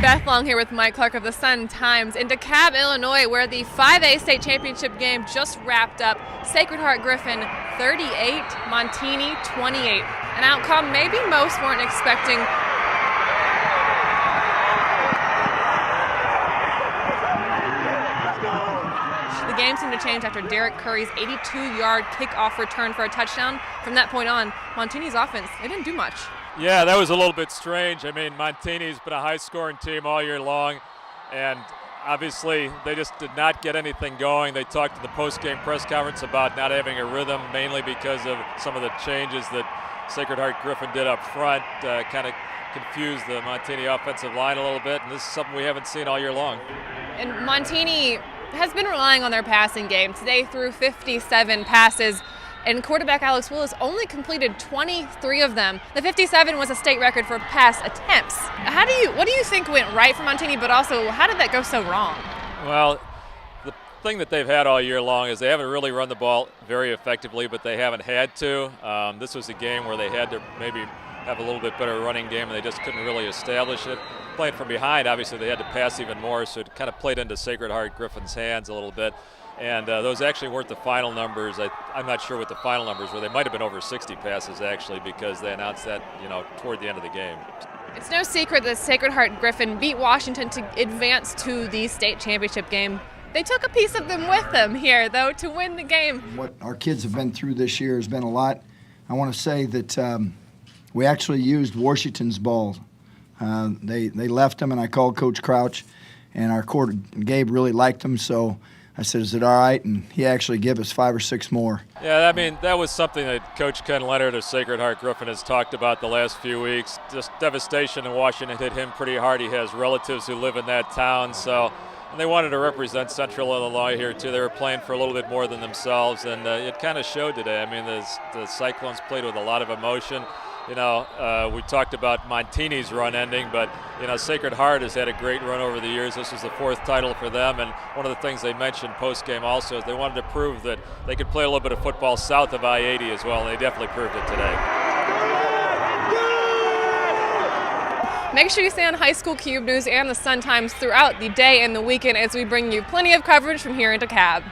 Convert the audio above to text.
Beth Long here with Mike Clark of the Sun-Times in DeKalb, Illinois, where the 5A state championship game just wrapped up. Sacred Heart-Griffin 38, Montini 28. An outcome maybe most weren't expecting. The game seemed to change after Derek Curry's 82-yard kickoff return for a touchdown. From that point on, Montini's offense, they didn't do much. Yeah, that was a little bit strange. I mean, Montini's been a high-scoring team all year long, and obviously they just did not get anything going. They talked in the post-game press conference about not having a rhythm, mainly because of some of the changes that Sacred Heart-Griffin did up front, kind of confused the Montini offensive line a little bit, and this is something we haven't seen all year long. And Montini has been relying on their passing game. Today threw 57 passes, and quarterback Alex Willis only completed 23 of them. The 57 was a state record for pass attempts. What do you think went right for Montini, but also how did that go so wrong? Well, the thing that they've had all year long is they haven't really run the ball very effectively, but they haven't had to. This was a game where they had to maybe have a little bit better running game, and they just couldn't really establish it. Playing from behind, obviously they had to pass even more, so it kind of played into Sacred Heart-Griffin's hands a little bit. And those actually weren't the final numbers. I'm not sure what the final numbers were. They might have been over 60 passes, actually, because they announced that, toward the end of the game. It's no secret that Sacred Heart-Griffin beat Washington to advance to the state championship game. They took a piece of them with them here, though, to win the game. What our kids have been through this year has been a lot. I want to say that we actually used Washington's ball. They left them, and I called Coach Crouch, and our quarter, Gabe, really liked them, so I said, is it all right? And he actually gave us 5 or 6 more. Yeah, I mean, that was something that Coach Ken Leonard of Sacred Heart-Griffin has talked about the last few weeks. Just devastation in Washington hit him pretty hard. He has relatives who live in that town, and they wanted to represent Central Illinois here, too. They were playing for a little bit more than themselves, and it kind of showed today. I mean, the Cyclones played with a lot of emotion. We talked about Montini's run ending, but, Sacred Heart has had a great run over the years. This was the 4th title for them, and one of the things they mentioned post-game also is they wanted to prove that they could play a little bit of football south of I-80 as well, and they definitely proved it today. Make sure you stay on High School Cube News and the Sun-Times throughout the day and the weekend as we bring you plenty of coverage from here in DeKalb.